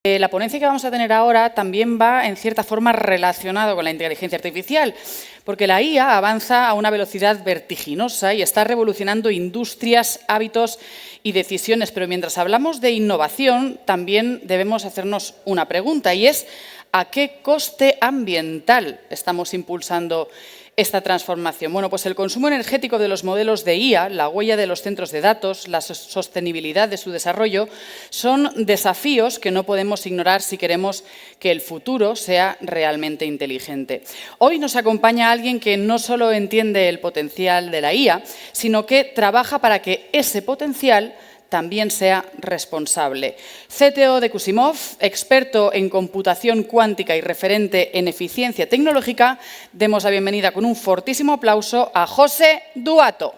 La ponencia que vamos a tener ahora también va, en cierta forma, relacionado con la inteligencia artificial, porque la IA avanza a una velocidad vertiginosa y está revolucionando industrias, hábitos y decisiones. Pero mientras hablamos de innovación, también debemos hacernos una pregunta, y es ¿a qué coste ambiental estamos impulsando esta transformación? Bueno, pues el consumo energético de los modelos de IA, la huella de los centros de datos, la sostenibilidad de su desarrollo, son desafíos que no podemos ignorar si queremos que el futuro sea realmente inteligente. Hoy nos acompaña alguien que no solo entiende el potencial de la IA, sino que trabaja para que ese potencial también sea responsable. CTO de Cusimov, experto en computación cuántica y referente en eficiencia tecnológica, demos la bienvenida con un fortísimo aplauso a José Duato.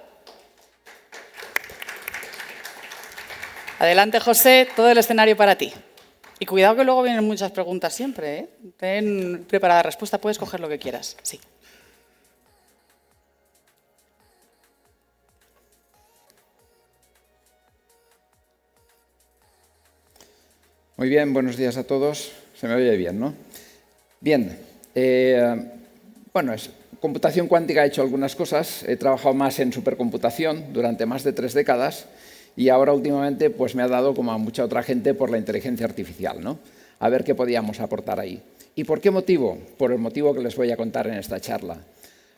Adelante, José, todo el escenario para ti. Y cuidado que luego vienen muchas preguntas siempre, ¿eh? Ten preparada la respuesta, puedes coger lo que quieras. Sí. Muy bien, buenos días a todos. Se me oye bien, ¿no? Bien. Computación cuántica, he hecho algunas cosas. He trabajado más en supercomputación durante más de 3 décadas y ahora últimamente pues, me ha dado, como a mucha otra gente, por la inteligencia artificial, ¿no? A ver qué podíamos aportar ahí. ¿Y por qué motivo? Por el motivo que les voy a contar en esta charla.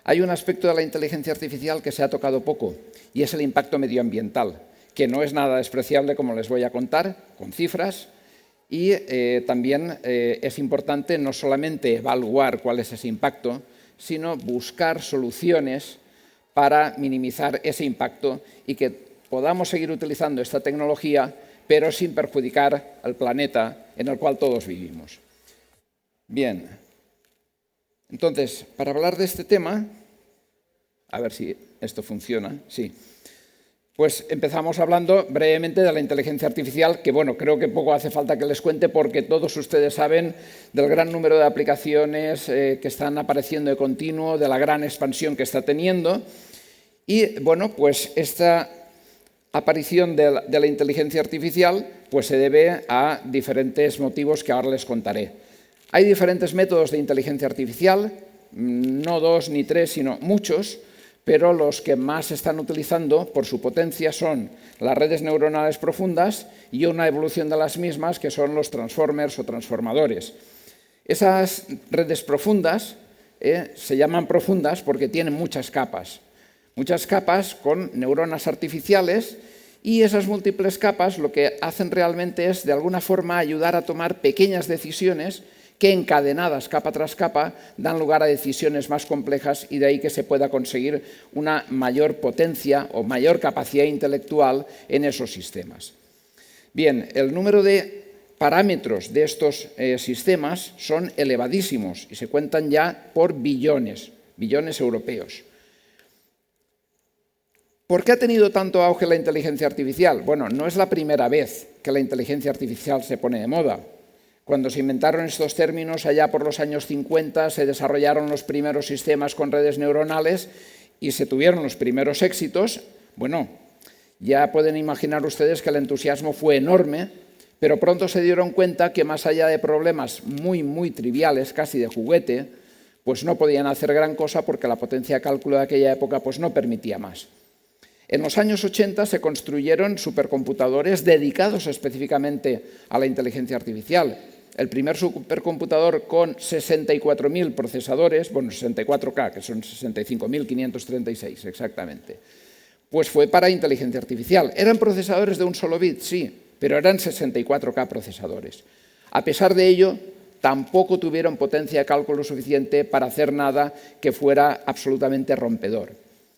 Hay un aspecto de la inteligencia artificial que se ha tocado poco y es el impacto medioambiental, que no es nada despreciable, como les voy a contar, con cifras. Y también es importante no solamente evaluar cuál es ese impacto, sino buscar soluciones para minimizar ese impacto y que podamos seguir utilizando esta tecnología, pero sin perjudicar al planeta en el cual todos vivimos. Bien, entonces, para hablar de este tema, a ver si esto funciona, sí. Pues empezamos hablando brevemente de la inteligencia artificial, que bueno, creo que poco hace falta que les cuente porque todos ustedes saben del gran número de aplicaciones que están apareciendo de continuo, de la gran expansión que está teniendo. Y bueno, pues esta aparición de la inteligencia artificial pues se debe a diferentes motivos que ahora les contaré. Hay diferentes métodos de inteligencia artificial, no 2 ni 3, sino muchos, pero los que más se están utilizando por su potencia son las redes neuronales profundas y una evolución de las mismas que son los transformers o transformadores. Esas redes profundas se llaman profundas porque tienen muchas capas con neuronas artificiales, y esas múltiples capas lo que hacen realmente es de alguna forma ayudar a tomar pequeñas decisiones que encadenadas capa tras capa dan lugar a decisiones más complejas, y de ahí que se pueda conseguir una mayor potencia o mayor capacidad intelectual en esos sistemas. Bien, el número de parámetros de estos sistemas son elevadísimos y se cuentan ya por billones europeos. ¿Por qué ha tenido tanto auge la inteligencia artificial? Bueno, no es la primera vez que la inteligencia artificial se pone de moda. Cuando se inventaron estos términos, allá por los años 50, se desarrollaron los primeros sistemas con redes neuronales y se tuvieron los primeros éxitos. Bueno, ya pueden imaginar ustedes que el entusiasmo fue enorme, pero pronto se dieron cuenta que más allá de problemas muy triviales, casi de juguete, pues no podían hacer gran cosa porque la potencia de cálculo de aquella época pues no permitía más. En los años 80 se construyeron supercomputadores dedicados específicamente a la inteligencia artificial. El primer supercomputador con 64.000 procesadores, bueno, 64K, que son 65.536 exactamente, pues fue para inteligencia artificial. ¿Eran procesadores de un solo bit? Sí, pero eran 64K procesadores. A pesar de ello, tampoco tuvieron potencia de cálculo suficiente para hacer nada que fuera absolutamente rompedor.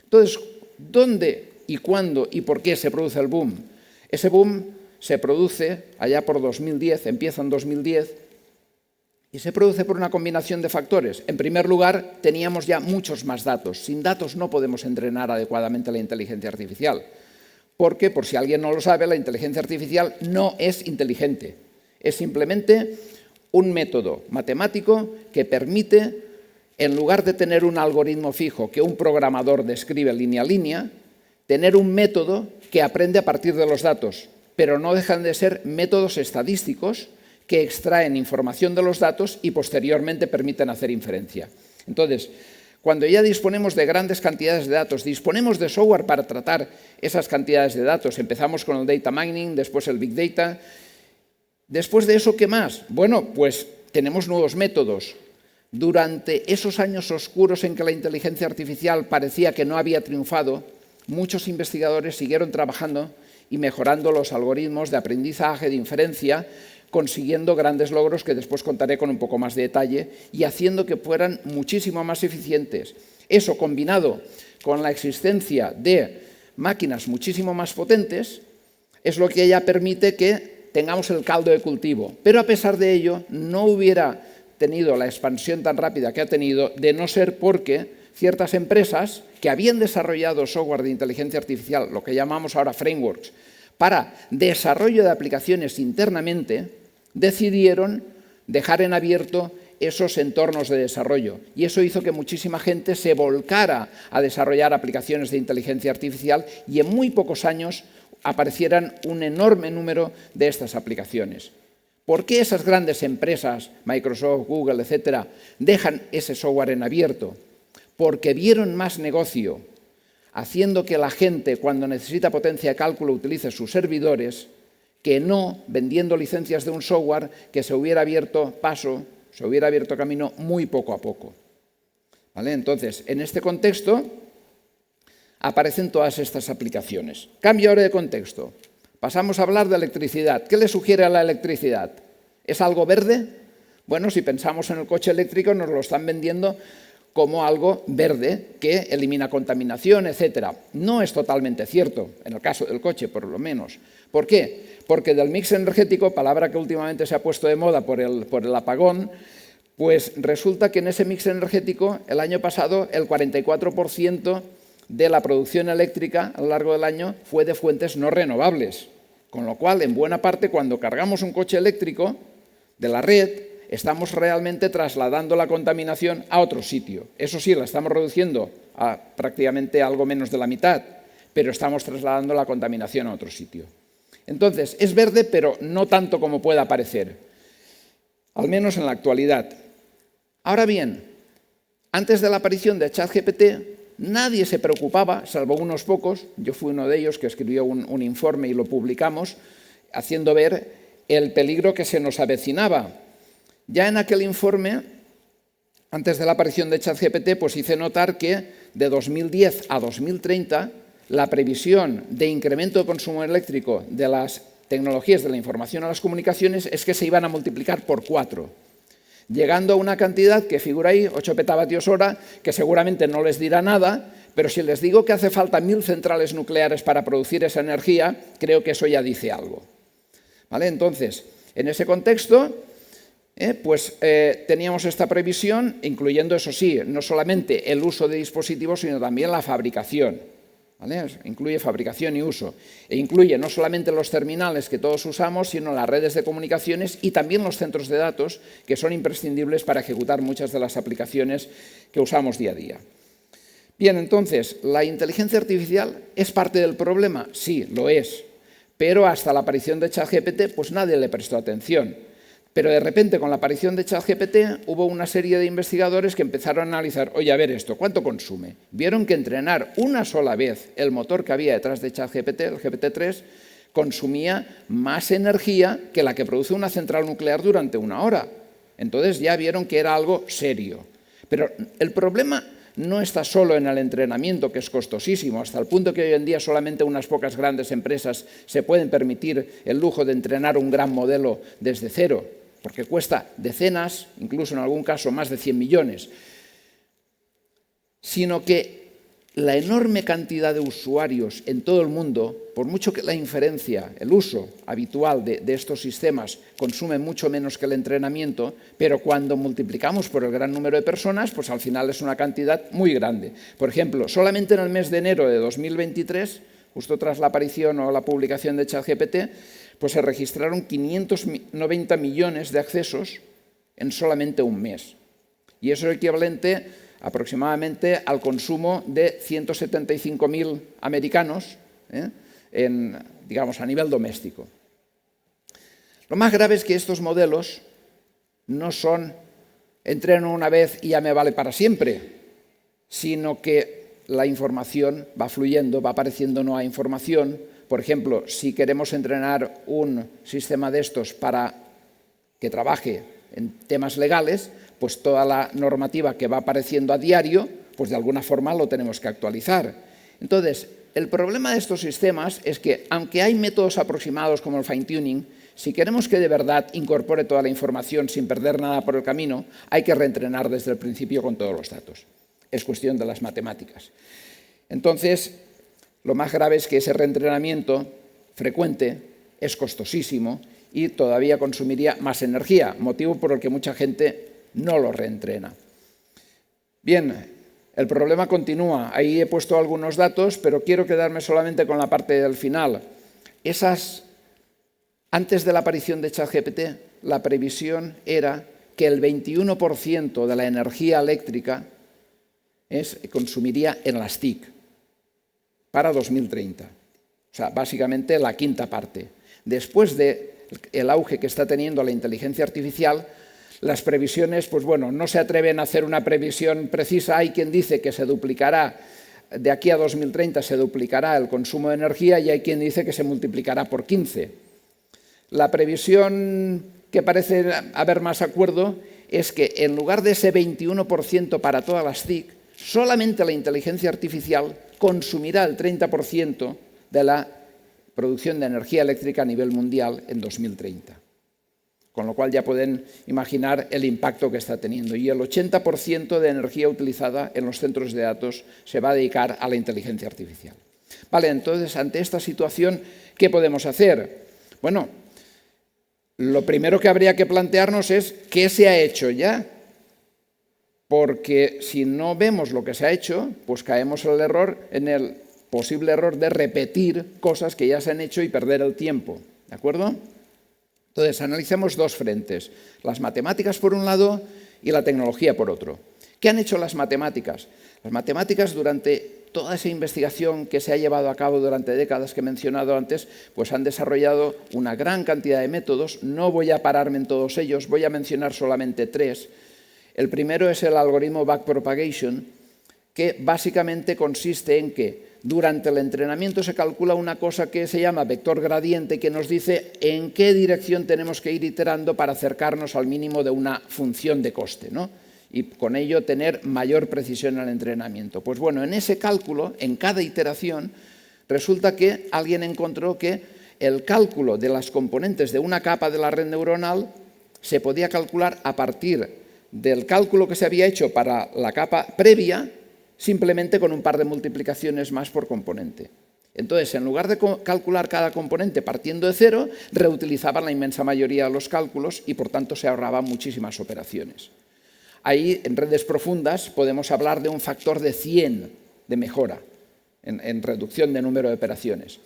Entonces, ¿dónde y cuándo y por qué se produce el boom? Ese boom se produce allá por 2010, empieza en 2010, y se produce por una combinación de factores. En primer lugar, teníamos ya muchos más datos. Sin datos no podemos entrenar adecuadamente la inteligencia artificial, porque, por si alguien no lo sabe, la inteligencia artificial no es inteligente. Es simplemente un método matemático que permite, en lugar de tener un algoritmo fijo que un programador describe línea a línea, tener un método que aprende a partir de los datos, pero no dejan de ser métodos estadísticos que extraen información de los datos y posteriormente permiten hacer inferencia. Entonces, cuando ya disponemos de grandes cantidades de datos, disponemos de software para tratar esas cantidades de datos, empezamos con el data mining, después el big data. Después de eso, ¿qué más? Bueno, pues tenemos nuevos métodos. Durante esos años oscuros en que la inteligencia artificial parecía que no había triunfado, muchos investigadores siguieron trabajando y mejorando los algoritmos de aprendizaje, de inferencia, consiguiendo grandes logros que después contaré con un poco más de detalle y haciendo que fueran muchísimo más eficientes. Eso, combinado con la existencia de máquinas muchísimo más potentes, es lo que ya permite que tengamos el caldo de cultivo. Pero a pesar de ello, no hubiera tenido la expansión tan rápida que ha tenido de no ser porque ciertas empresas que habían desarrollado software de inteligencia artificial, lo que llamamos ahora frameworks, para desarrollo de aplicaciones internamente, decidieron dejar en abierto esos entornos de desarrollo. Y eso hizo que muchísima gente se volcara a desarrollar aplicaciones de inteligencia artificial y en muy pocos años aparecieran un enorme número de estas aplicaciones. ¿Por qué esas grandes empresas, Microsoft, Google, etcétera, dejan ese software en abierto? Porque vieron más negocio haciendo que la gente, cuando necesita potencia de cálculo, utilice sus servidores, que no vendiendo licencias de un software que se hubiera abierto paso, se hubiera abierto camino muy poco a poco. ¿Vale? Entonces, en este contexto aparecen todas estas aplicaciones. Cambio ahora de contexto. Pasamos a hablar de electricidad. ¿Qué le sugiere a la electricidad? ¿Es algo verde? Bueno, si pensamos en el coche eléctrico, nos lo están vendiendo como algo verde que elimina contaminación, etc. No es totalmente cierto, en el caso del coche, por lo menos. ¿Por qué? Porque del mix energético, palabra que últimamente se ha puesto de moda por el apagón, pues resulta que en ese mix energético, el año pasado, el 44% de la producción eléctrica a lo largo del año fue de fuentes no renovables. Con lo cual, en buena parte, cuando cargamos un coche eléctrico de la red, estamos realmente trasladando la contaminación a otro sitio. Eso sí, la estamos reduciendo a prácticamente algo menos de la mitad, pero estamos trasladando la contaminación a otro sitio. Entonces, es verde, pero no tanto como pueda parecer, al menos en la actualidad. Ahora bien, antes de la aparición de ChatGPT, nadie se preocupaba, salvo unos pocos. Yo fui uno de ellos que escribió un informe y lo publicamos, haciendo ver el peligro que se nos avecinaba. Ya en aquel informe, antes de la aparición de ChatGPT, pues hice notar que de 2010 a 2030 la previsión de incremento de consumo eléctrico de las tecnologías de la información a las comunicaciones es que se iban a multiplicar por 4. Llegando a una cantidad que figura ahí, 8 petavatios hora, que seguramente no les dirá nada, pero si les digo que hace falta 1000 centrales nucleares para producir esa energía, creo que eso ya dice algo. ¿Vale? Entonces, en ese contexto, teníamos esta previsión, incluyendo, eso sí, no solamente el uso de dispositivos, sino también la fabricación. ¿Vale? Incluye fabricación y uso. E incluye no solamente los terminales que todos usamos, sino las redes de comunicaciones y también los centros de datos, que son imprescindibles para ejecutar muchas de las aplicaciones que usamos día a día. Bien, entonces, ¿la inteligencia artificial es parte del problema? Sí, lo es. Pero hasta la aparición de ChatGPT, pues nadie le prestó atención. Pero de repente, con la aparición de ChatGPT, hubo una serie de investigadores que empezaron a analizar, oye, a ver esto, ¿cuánto consume? Vieron que entrenar una sola vez el motor que había detrás de ChatGPT, el GPT-3, consumía más energía que la que produce una central nuclear durante una hora. Entonces ya vieron que era algo serio. Pero el problema no está solo en el entrenamiento, que es costosísimo, hasta el punto que hoy en día solamente unas pocas grandes empresas se pueden permitir el lujo de entrenar un gran modelo desde cero, porque cuesta decenas, incluso en algún caso más de 100 millones, sino que la enorme cantidad de usuarios en todo el mundo, por mucho que la inferencia, el uso habitual de estos sistemas consume mucho menos que el entrenamiento, pero cuando multiplicamos por el gran número de personas, pues al final es una cantidad muy grande. Por ejemplo, solamente en el mes de enero de 2023, justo tras la aparición o la publicación de ChatGPT, pues se registraron 590 millones de accesos en solamente un mes. Y eso es equivalente aproximadamente al consumo de 175.000 americanos, digamos, a nivel doméstico. Lo más grave es que estos modelos no son entreno una vez y ya me vale para siempre, sino que la información va fluyendo, va apareciendo nueva información. Por ejemplo, si queremos entrenar un sistema de estos para que trabaje en temas legales, pues toda la normativa que va apareciendo a diario, pues de alguna forma lo tenemos que actualizar. Entonces, el problema de estos sistemas es que, aunque hay métodos aproximados como el fine-tuning, si queremos que de verdad incorpore toda la información sin perder nada por el camino, hay que reentrenar desde el principio con todos los datos. Es cuestión de las matemáticas. Entonces, lo más grave es que ese reentrenamiento frecuente es costosísimo y todavía consumiría más energía, motivo por el que mucha gente no lo reentrena. Bien, el problema continúa. Ahí he puesto algunos datos, pero quiero quedarme solamente con la parte del final. Antes de la aparición de ChatGPT, la previsión era que el 21% de la energía eléctrica consumiría en las TIC para 2030. O sea, básicamente la quinta parte. Después del auge que está teniendo la inteligencia artificial, las previsiones, pues bueno, no se atreven a hacer una previsión precisa. Hay quien dice que se duplicará, de aquí a 2030 se duplicará el consumo de energía y hay quien dice que se multiplicará por 15. La previsión que parece haber más acuerdo es que en lugar de ese 21% para todas las TIC, solamente la inteligencia artificial consumirá el 30% de la producción de energía eléctrica a nivel mundial en 2030. Con lo cual ya pueden imaginar el impacto que está teniendo. Y el 80% de energía utilizada en los centros de datos se va a dedicar a la inteligencia artificial. Vale, entonces, ante esta situación, ¿qué podemos hacer? Bueno, lo primero que habría que plantearnos es ¿qué se ha hecho ya? Porque si no vemos lo que se ha hecho, pues caemos en el posible error de repetir cosas que ya se han hecho y perder el tiempo. ¿De acuerdo? Entonces, analicemos dos frentes. Las matemáticas por un lado y la tecnología por otro. ¿Qué han hecho las matemáticas? Las matemáticas, durante toda esa investigación que se ha llevado a cabo durante décadas que he mencionado antes, pues han desarrollado una gran cantidad de métodos. No voy a pararme en todos ellos, voy a mencionar solamente tres. El primero es el algoritmo backpropagation, que básicamente consiste en que durante el entrenamiento se calcula una cosa que se llama vector gradiente, que nos dice en qué dirección tenemos que ir iterando para acercarnos al mínimo de una función de coste, ¿no? Y con ello tener mayor precisión en el entrenamiento. Pues bueno, en ese cálculo, en cada iteración, resulta que alguien encontró que el cálculo de las componentes de una capa de la red neuronal se podía calcular a partir del cálculo que se había hecho para la capa previa, simplemente con un par de multiplicaciones más por componente. Entonces, en lugar de calcular cada componente partiendo de cero, reutilizaban la inmensa mayoría de los cálculos y, por tanto, se ahorraban muchísimas operaciones. Ahí, en redes profundas, podemos hablar de un factor de 100 de mejora en reducción de número de operaciones.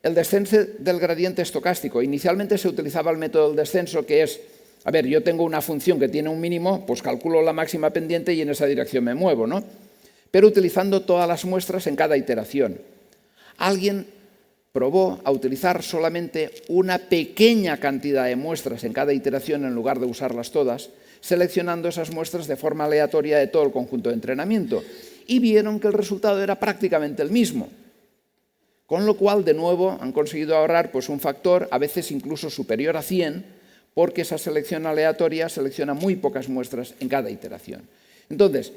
El descenso del gradiente estocástico. Inicialmente se utilizaba el método del descenso, que es, a ver, yo tengo una función que tiene un mínimo, pues calculo la máxima pendiente y en esa dirección me muevo, ¿no? Pero utilizando todas las muestras en cada iteración. Alguien probó a utilizar solamente una pequeña cantidad de muestras en cada iteración en lugar de usarlas todas, seleccionando esas muestras de forma aleatoria de todo el conjunto de entrenamiento, y vieron que el resultado era prácticamente el mismo. Con lo cual, de nuevo, han conseguido ahorrar pues, un factor a veces incluso superior a 100, porque esa selección aleatoria selecciona muy pocas muestras en cada iteración. Entonces,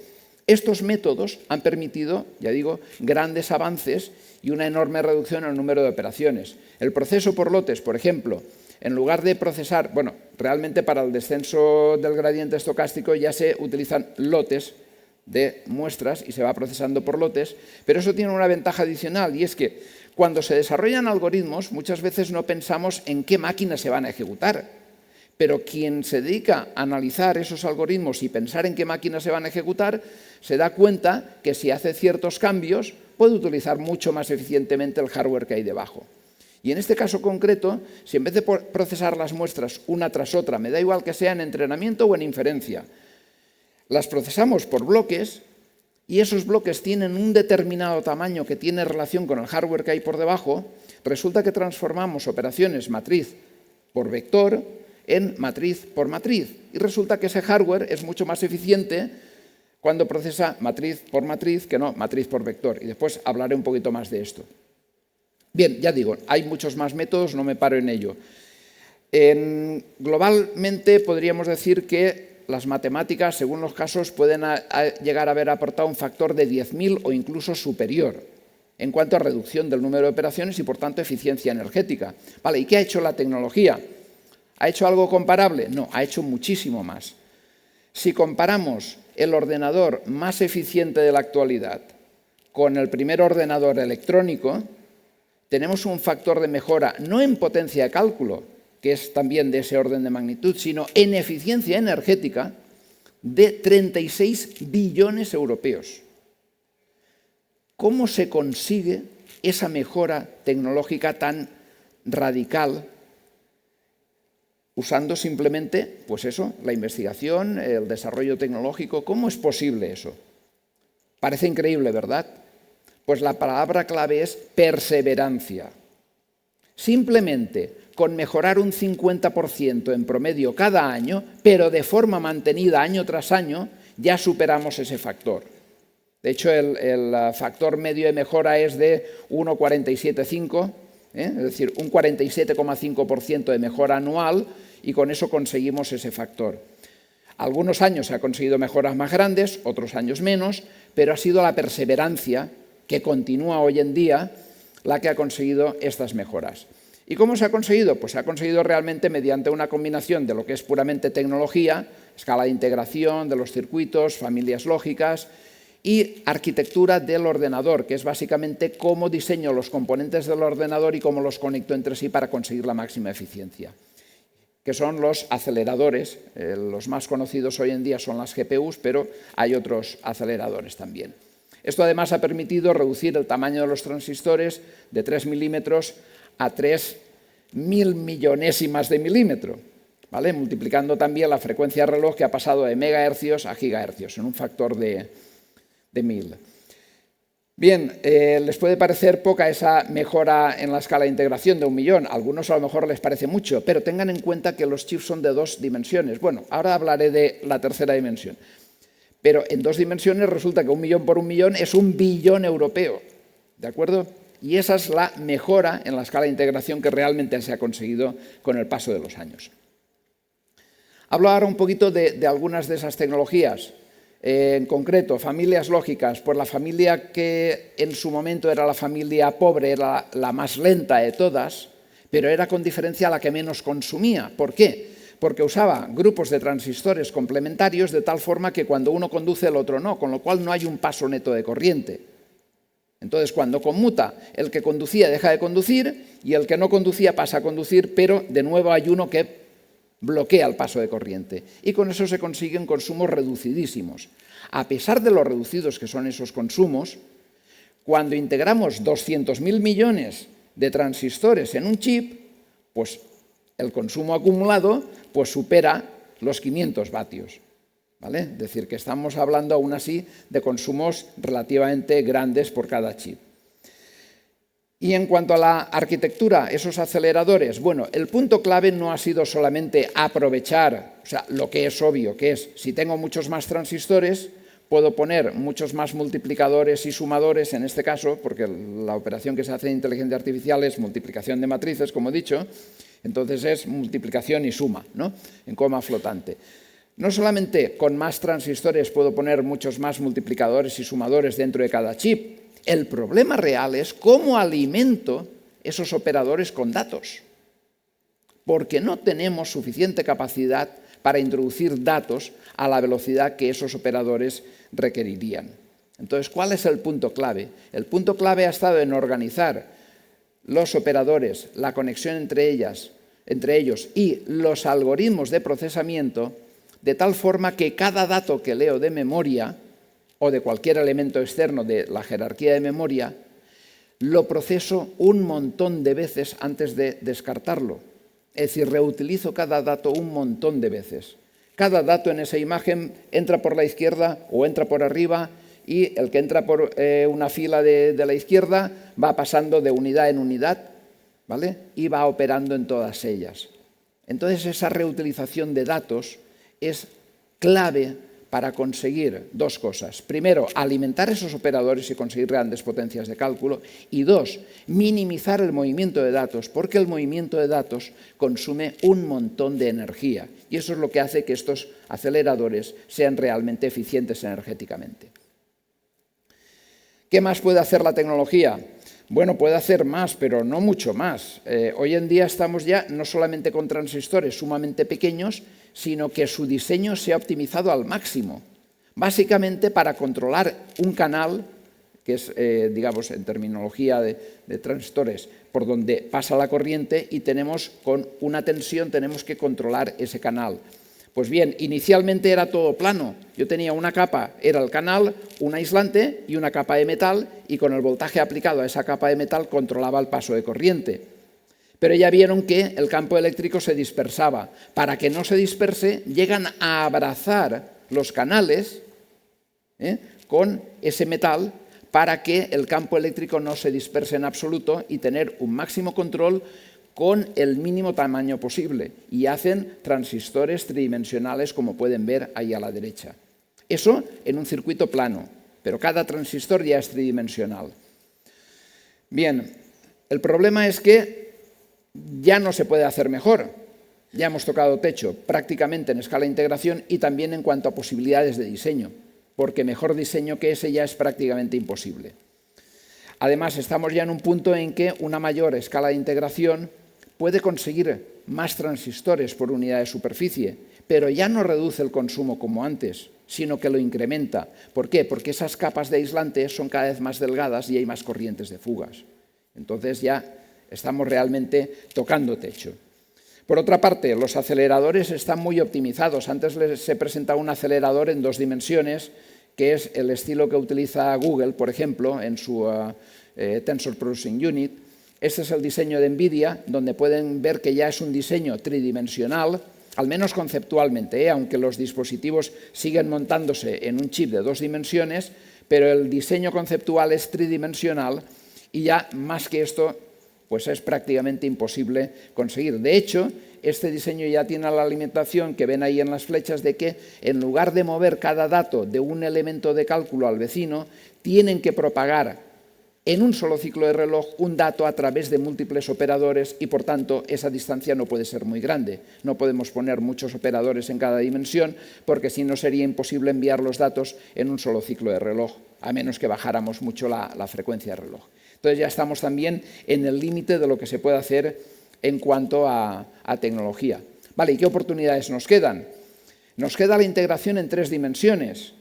estos métodos han permitido, ya digo, grandes avances y una enorme reducción en el número de operaciones. El proceso por lotes, por ejemplo, en lugar de procesar, bueno, realmente para el descenso del gradiente estocástico ya se utilizan lotes de muestras y se va procesando por lotes, pero eso tiene una ventaja adicional y es que cuando se desarrollan algoritmos muchas veces no pensamos en qué máquinas se van a ejecutar. Pero quien se dedica a analizar esos algoritmos y pensar en qué máquinas se van a ejecutar, se da cuenta que si hace ciertos cambios, puede utilizar mucho más eficientemente el hardware que hay debajo. Y en este caso concreto, si en vez de procesar las muestras una tras otra, me da igual que sea en entrenamiento o en inferencia, las procesamos por bloques y esos bloques tienen un determinado tamaño que tiene relación con el hardware que hay por debajo, resulta que transformamos operaciones matriz por vector en matriz por matriz. Y resulta que ese hardware es mucho más eficiente cuando procesa matriz por matriz que no matriz por vector. Y después hablaré un poquito más de esto. Bien, ya digo, hay muchos más métodos, no me paro en ello. Globalmente podríamos decir que las matemáticas, según los casos, pueden llegar a haber aportado un factor de 10.000 o incluso superior en cuanto a reducción del número de operaciones y, por tanto, eficiencia energética. Vale, ¿y qué ha hecho la tecnología? ¿Ha hecho algo comparable? No, ha hecho muchísimo más. Si comparamos el ordenador más eficiente de la actualidad con el primer ordenador electrónico, tenemos un factor de mejora no en potencia de cálculo, que es también de ese orden de magnitud, sino en eficiencia energética de 36 billones europeos. ¿Cómo se consigue esa mejora tecnológica tan radical usando simplemente, pues eso, la investigación, el desarrollo tecnológico? ¿Cómo es posible eso? Parece increíble, ¿verdad? Pues la palabra clave es perseverancia. Simplemente con mejorar un 50% en promedio cada año, pero de forma mantenida año tras año, ya superamos ese factor. De hecho, el factor medio de mejora es de 1,475, es decir, un 47,5% de mejora anual, y con eso conseguimos ese factor. Algunos años se ha conseguido mejoras más grandes, otros años menos, pero ha sido la perseverancia que continúa hoy en día la que ha conseguido estas mejoras. ¿Y cómo se ha conseguido? Pues se ha conseguido realmente mediante una combinación de lo que es puramente tecnología, escala de integración de los circuitos, familias lógicas y arquitectura del ordenador, que es básicamente cómo diseño los componentes del ordenador y cómo los conecto entre sí para conseguir la máxima eficiencia, que son los aceleradores. Los más conocidos hoy en día son las GPUs, pero hay otros aceleradores también. Esto además ha permitido reducir el tamaño de los transistores de 3 milímetros a 3.000 millonésimas de milímetro, ¿vale? Multiplicando también la frecuencia de reloj, que ha pasado de megahercios a gigahercios, en un factor de 1000. Bien, les puede parecer poca esa mejora en la escala de integración de 1 millón. A algunos a lo mejor les parece mucho, pero tengan en cuenta que los chips son de 2 dimensiones. Bueno, ahora hablaré de la tercera dimensión. Pero en 2 dimensiones resulta que 1 millón por 1 millón es 1 billón europeo, ¿de acuerdo? Y esa es la mejora en la escala de integración que realmente se ha conseguido con el paso de los años. Hablo ahora un poquito de algunas de esas tecnologías. En concreto, familias lógicas. Pues la familia que en su momento era la familia pobre, era la más lenta de todas, pero era con diferencia la que menos consumía. ¿Por qué? Porque usaba grupos de transistores complementarios de tal forma que cuando uno conduce el otro no, con lo cual no hay un paso neto de corriente. Entonces, cuando conmuta, el que conducía deja de conducir y el que no conducía pasa a conducir, pero de nuevo hay uno que bloquea el paso de corriente. Y con eso se consiguen consumos reducidísimos. A pesar de lo reducidos que son esos consumos, cuando integramos 200.000 millones de transistores en un chip, pues el consumo acumulado pues supera los 500 vatios. ¿Vale? Es decir, que estamos hablando aún así de consumos relativamente grandes por cada chip. Y en cuanto a la arquitectura, esos aceleradores, bueno, el punto clave no ha sido solamente aprovechar, o sea, lo que es obvio, que es, si tengo muchos más transistores, puedo poner muchos más multiplicadores y sumadores, en este caso, porque la operación que se hace en inteligencia artificial es multiplicación de matrices, como he dicho, entonces es multiplicación y suma, ¿no? En coma flotante. No solamente con más transistores puedo poner muchos más multiplicadores y sumadores dentro de cada chip. El problema real es cómo alimento esos operadores con datos, porque no tenemos suficiente capacidad para introducir datos a la velocidad que esos operadores requerirían. Entonces, ¿cuál es el punto clave? El punto clave ha estado en organizar los operadores, la conexión entre ellos y los algoritmos de procesamiento de tal forma que cada dato que leo de memoria o de cualquier elemento externo de la jerarquía de memoria, lo proceso un montón de veces antes de descartarlo. Es decir, reutilizo cada dato un montón de veces. Cada dato en esa imagen entra por la izquierda o entra por arriba y el que entra por una fila de la izquierda va pasando de unidad en unidad, ¿vale? Y va operando en todas ellas. Entonces, esa reutilización de datos es clave para conseguir dos cosas. Primero, alimentar esos operadores y conseguir grandes potencias de cálculo. Y dos, minimizar el movimiento de datos, porque el movimiento de datos consume un montón de energía. Y eso es lo que hace que estos aceleradores sean realmente eficientes energéticamente. ¿Qué más puede hacer la tecnología? Bueno, puede hacer más, pero no mucho más. Hoy en día estamos ya no solamente con transistores sumamente pequeños, sino que su diseño se ha optimizado al máximo. Básicamente para controlar un canal, que es, digamos, en terminología de transistores, por donde pasa la corriente y tenemos con una tensión, tenemos que controlar ese canal. Pues bien, inicialmente era todo plano. Yo tenía una capa, era el canal, un aislante y una capa de metal, y con el voltaje aplicado a esa capa de metal controlaba el paso de corriente. Pero ya vieron que el campo eléctrico se dispersaba. Para que no se disperse, llegan a abrazar los canales con ese metal para que el campo eléctrico no se disperse en absoluto y tener un máximo control con el mínimo tamaño posible, y hacen transistores tridimensionales, como pueden ver ahí a la derecha. Eso en un circuito plano, pero cada transistor ya es tridimensional. Bien, el problema es que ya no se puede hacer mejor. Ya hemos tocado techo prácticamente en escala de integración y también en cuanto a posibilidades de diseño, porque mejor diseño que ese ya es prácticamente imposible. Además, estamos ya en un punto en que una mayor escala de integración puede conseguir más transistores por unidad de superficie, pero ya no reduce el consumo como antes, sino que lo incrementa. ¿Por qué? Porque esas capas de aislantes son cada vez más delgadas y hay más corrientes de fugas. Entonces ya estamos realmente tocando techo. Por otra parte, los aceleradores están muy optimizados. Antes se presentaba un acelerador en 2 dimensiones, que es el estilo que utiliza Google, por ejemplo, en su Tensor Processing Unit. Este es el diseño de NVIDIA, donde pueden ver que ya es un diseño tridimensional, al menos conceptualmente, aunque los dispositivos siguen montándose en un chip de 2 dimensiones, pero el diseño conceptual es tridimensional y ya más que esto pues es prácticamente imposible conseguir. De hecho, este diseño ya tiene la alimentación que ven ahí en las flechas de que en lugar de mover cada dato de un elemento de cálculo al vecino, tienen que propagar en un solo ciclo de reloj un dato a través de múltiples operadores y, por tanto, esa distancia no puede ser muy grande. No podemos poner muchos operadores en cada dimensión porque si no sería imposible enviar los datos en un solo ciclo de reloj, a menos que bajáramos mucho la frecuencia de reloj. Entonces ya estamos también en el límite de lo que se puede hacer en cuanto a tecnología. Vale, ¿y qué oportunidades nos quedan? Nos queda la integración en 3 dimensiones.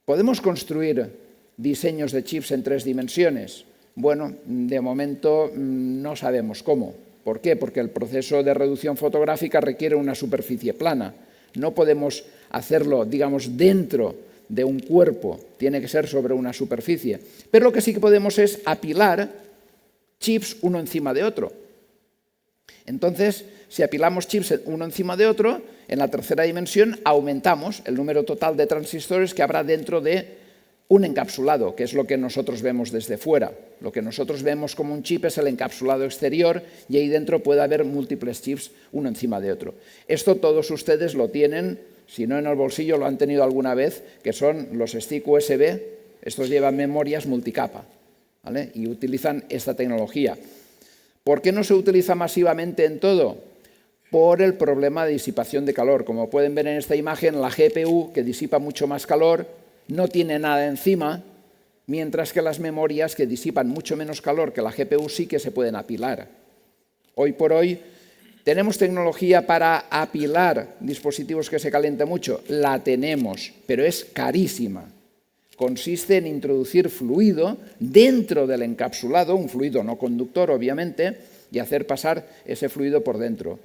¿Podemos construir diseños de chips en 3 dimensiones? Bueno, de momento no sabemos cómo. ¿Por qué? Porque el proceso de reducción fotográfica requiere una superficie plana. No podemos hacerlo, digamos, dentro de un cuerpo, tiene que ser sobre una superficie. Pero lo que sí que podemos es apilar chips uno encima de otro. Entonces, si apilamos chips uno encima de otro, en la tercera dimensión aumentamos el número total de transistores que habrá dentro de un encapsulado, que es lo que nosotros vemos desde fuera. Lo que nosotros vemos como un chip es el encapsulado exterior y ahí dentro puede haber múltiples chips uno encima de otro. Esto todos ustedes lo tienen, si no en el bolsillo lo han tenido alguna vez, que son los stick USB. Estos llevan memorias multicapa, ¿vale? Y utilizan esta tecnología. ¿Por qué no se utiliza masivamente en todo? Por el problema de disipación de calor. Como pueden ver en esta imagen, la GPU, que disipa mucho más calor, no tiene nada encima, mientras que las memorias, que disipan mucho menos calor que la GPU, sí que se pueden apilar. Hoy por hoy, ¿tenemos tecnología para apilar dispositivos que se calienten mucho? La tenemos, pero es carísima. Consiste en introducir fluido dentro del encapsulado, un fluido no conductor, obviamente, y hacer pasar ese fluido por dentro.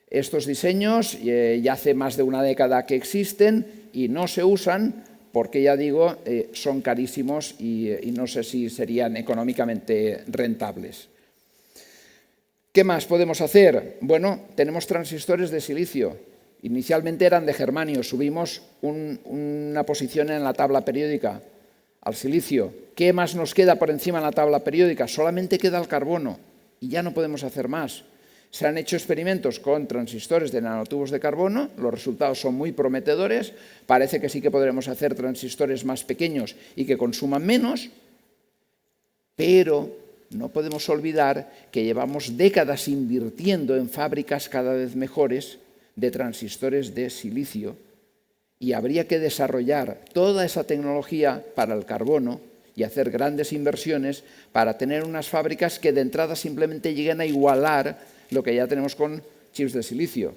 Estos diseños ya hace más de una década que existen y no se usan porque, ya digo, son carísimos y no sé si serían económicamente rentables. ¿Qué más podemos hacer? Bueno, tenemos transistores de silicio. Inicialmente eran de germanio, subimos una posición en la tabla periódica al silicio. ¿Qué más nos queda por encima en la tabla periódica? Solamente queda el carbono y ya no podemos hacer más. Se han hecho experimentos con transistores de nanotubos de carbono, los resultados son muy prometedores, parece que sí que podremos hacer transistores más pequeños y que consuman menos, pero no podemos olvidar que llevamos décadas invirtiendo en fábricas cada vez mejores de transistores de silicio y habría que desarrollar toda esa tecnología para el carbono y hacer grandes inversiones para tener unas fábricas que de entrada simplemente lleguen a igualar lo que ya tenemos con chips de silicio.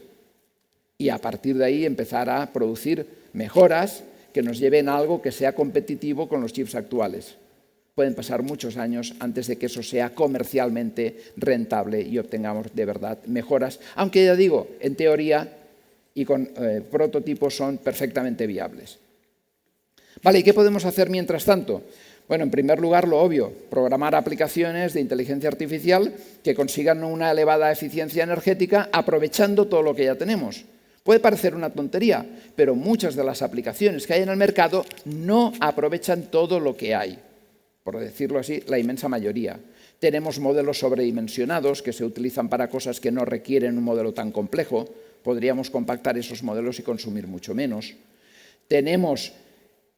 Y a partir de ahí empezar a producir mejoras que nos lleven a algo que sea competitivo con los chips actuales. Pueden pasar muchos años antes de que eso sea comercialmente rentable y obtengamos de verdad mejoras, aunque ya digo, en teoría y con prototipos son perfectamente viables. Vale, ¿y qué podemos hacer mientras tanto? Bueno, en primer lugar, lo obvio, programar aplicaciones de inteligencia artificial que consigan una elevada eficiencia energética aprovechando todo lo que ya tenemos. Puede parecer una tontería, pero muchas de las aplicaciones que hay en el mercado no aprovechan todo lo que hay. Por decirlo así, la inmensa mayoría. Tenemos modelos sobredimensionados que se utilizan para cosas que no requieren un modelo tan complejo. Podríamos compactar esos modelos y consumir mucho menos. Tenemos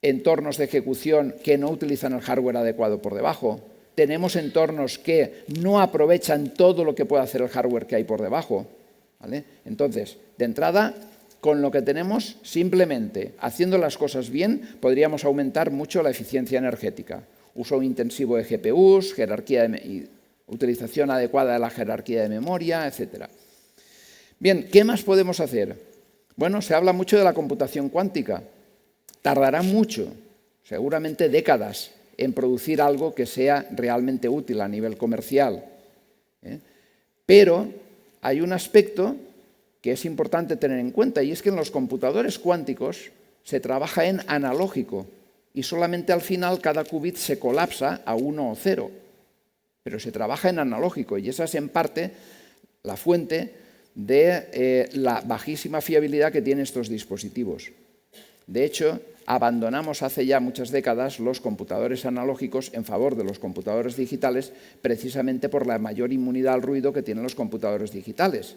entornos de ejecución que no utilizan el hardware adecuado por debajo. Tenemos entornos que no aprovechan todo lo que puede hacer el hardware que hay por debajo. ¿Vale? Entonces, de entrada, con lo que tenemos, simplemente haciendo las cosas bien, podríamos aumentar mucho la eficiencia energética. Uso intensivo de GPUs, utilización adecuada de la jerarquía de memoria, etc. Bien, ¿qué más podemos hacer? Bueno, se habla mucho de la computación cuántica. Tardará mucho, seguramente décadas, en producir algo que sea realmente útil a nivel comercial. Pero hay un aspecto que es importante tener en cuenta, y es que en los computadores cuánticos se trabaja en analógico, y solamente al final cada qubit se colapsa a 1 o 0. Pero se trabaja en analógico, y esa es en parte la fuente de la bajísima fiabilidad que tienen estos dispositivos. De hecho, abandonamos hace ya muchas décadas los computadores analógicos en favor de los computadores digitales precisamente por la mayor inmunidad al ruido que tienen los computadores digitales.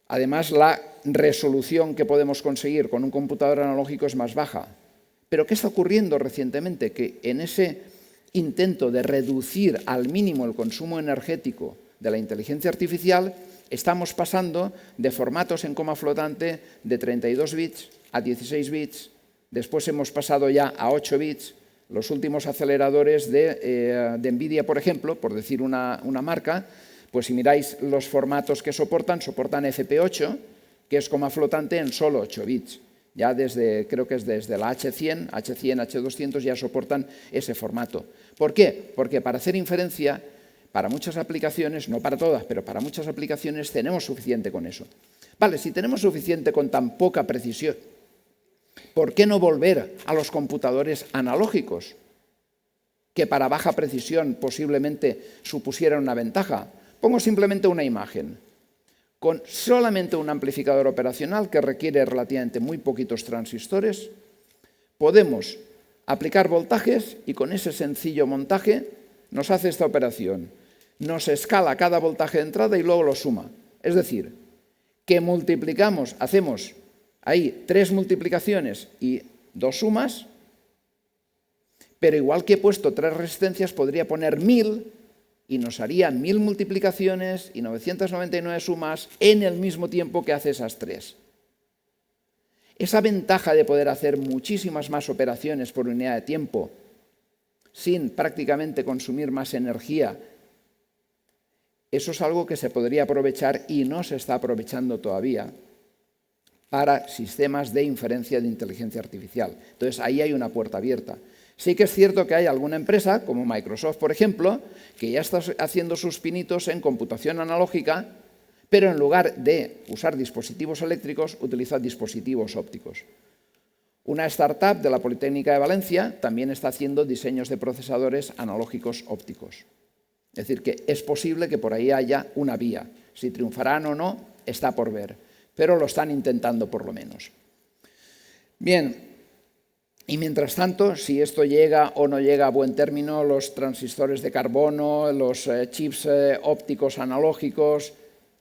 Además, la resolución que podemos conseguir con un computador analógico es más baja. ¿Pero qué está ocurriendo recientemente? Que en ese intento de reducir al mínimo el consumo energético de la inteligencia artificial, estamos pasando de formatos en coma flotante de 32 bits a 16 bits, después hemos pasado ya a 8 bits, los últimos aceleradores de NVIDIA, por ejemplo, por decir una marca, pues si miráis los formatos que soportan FP8, que es coma flotante en solo 8 bits. Ya creo que es desde la H100, H200 ya soportan ese formato. ¿Por qué? Porque para hacer inferencia, para muchas aplicaciones, no para todas, pero para muchas aplicaciones tenemos suficiente con eso. Vale, si tenemos suficiente con tan poca precisión, ¿por qué no volver a los computadores analógicos? Que para baja precisión posiblemente supusieran una ventaja. Pongo simplemente una imagen. Con solamente un amplificador operacional que requiere relativamente muy poquitos transistores, podemos aplicar voltajes y con ese sencillo montaje nos hace esta operación. Nos escala cada voltaje de entrada y luego lo suma. Es decir, que multiplicamos, hacemos ahí 3 multiplicaciones y 2 sumas, pero igual que he puesto 3 resistencias, podría poner 1000 y nos haría 1000 multiplicaciones y 999 sumas en el mismo tiempo que hace esas 3. Esa ventaja de poder hacer muchísimas más operaciones por unidad de tiempo sin prácticamente consumir más energía, eso es algo que se podría aprovechar y no se está aprovechando todavía para sistemas de inferencia de inteligencia artificial. Entonces, ahí hay una puerta abierta. Sí que es cierto que hay alguna empresa, como Microsoft, por ejemplo, que ya está haciendo sus pinitos en computación analógica, pero en lugar de usar dispositivos eléctricos, utiliza dispositivos ópticos. Una startup de la Politécnica de Valencia también está haciendo diseños de procesadores analógicos ópticos. Es decir, que es posible que por ahí haya una vía. Si triunfarán o no, está por ver, pero lo están intentando por lo menos. Bien, y mientras tanto, si esto llega o no llega a buen término, los transistores de carbono, los chips ópticos analógicos,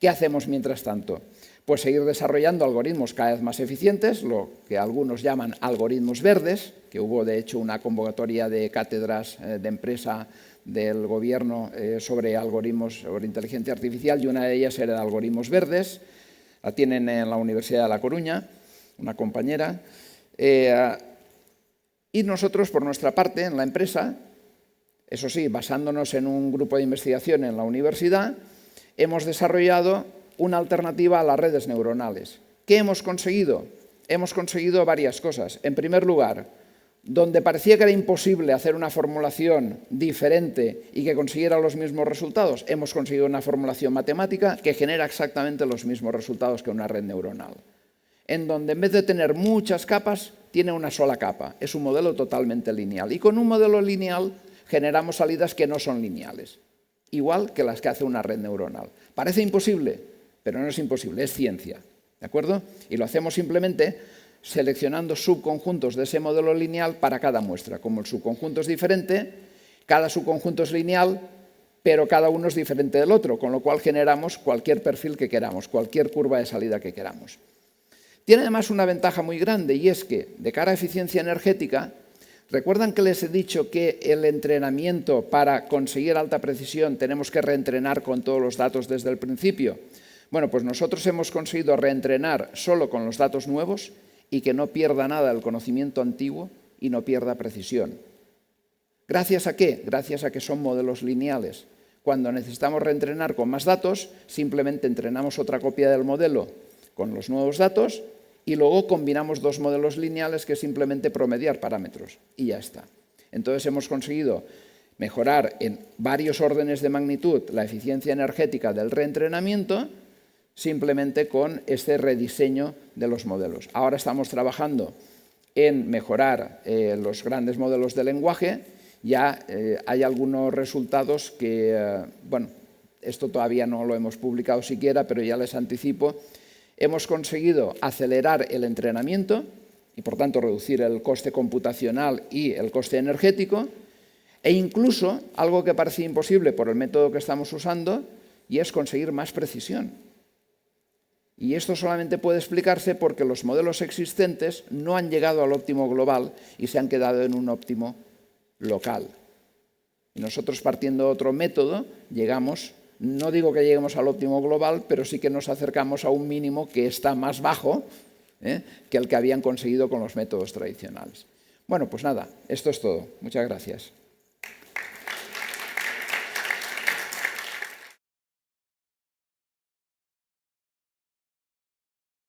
¿Qué hacemos mientras tanto? Pues seguir desarrollando algoritmos cada vez más eficientes, lo que algunos llaman algoritmos verdes, que hubo de hecho una convocatoria de cátedras de empresa del gobierno sobre algoritmos, sobre inteligencia artificial, y una de ellas era de algoritmos verdes. La tienen en la Universidad de La Coruña, una compañera. Y nosotros, por nuestra parte, en la empresa, eso sí, basándonos en un grupo de investigación en la universidad, hemos desarrollado una alternativa a las redes neuronales. ¿Qué hemos conseguido? Hemos conseguido varias cosas. En primer lugar, donde parecía que era imposible hacer una formulación diferente y que consiguiera los mismos resultados, hemos conseguido una formulación matemática que genera exactamente los mismos resultados que una red neuronal. En donde en vez de tener muchas capas, tiene una sola capa. Es un modelo totalmente lineal. Y con un modelo lineal generamos salidas que no son lineales, igual que las que hace una red neuronal. Parece imposible, pero no es imposible, es ciencia, ¿de acuerdo? Y lo hacemos simplemente seleccionando subconjuntos de ese modelo lineal para cada muestra. Como el subconjunto es diferente, cada subconjunto es lineal, pero cada uno es diferente del otro, con lo cual generamos cualquier perfil que queramos, cualquier curva de salida que queramos. Tiene además una ventaja muy grande, y es que, de cara a eficiencia energética, ¿recuerdan que les he dicho que el entrenamiento para conseguir alta precisión tenemos que reentrenar con todos los datos desde el principio? Bueno, pues nosotros hemos conseguido reentrenar solo con los datos nuevos y que no pierda nada el conocimiento antiguo y no pierda precisión. ¿Gracias a qué? Gracias a que son modelos lineales. Cuando necesitamos reentrenar con más datos, simplemente entrenamos otra copia del modelo con los nuevos datos y luego combinamos dos modelos lineales, que es simplemente promediar parámetros, y ya está. Entonces hemos conseguido mejorar en varios órdenes de magnitud la eficiencia energética del reentrenamiento simplemente con este rediseño de los modelos. Ahora estamos trabajando en mejorar los grandes modelos de lenguaje. Ya hay algunos resultados que, bueno, esto todavía no lo hemos publicado siquiera, pero ya les anticipo. Hemos conseguido acelerar el entrenamiento y, por tanto, reducir el coste computacional y el coste energético, e incluso algo que parecía imposible por el método que estamos usando, y es conseguir más precisión. Y esto solamente puede explicarse porque los modelos existentes no han llegado al óptimo global y se han quedado en un óptimo local. Y nosotros, partiendo de otro método, llegamos, no digo que lleguemos al óptimo global, pero sí que nos acercamos a un mínimo que está más bajo que el que habían conseguido con los métodos tradicionales. Bueno, pues nada, esto es todo. Muchas gracias.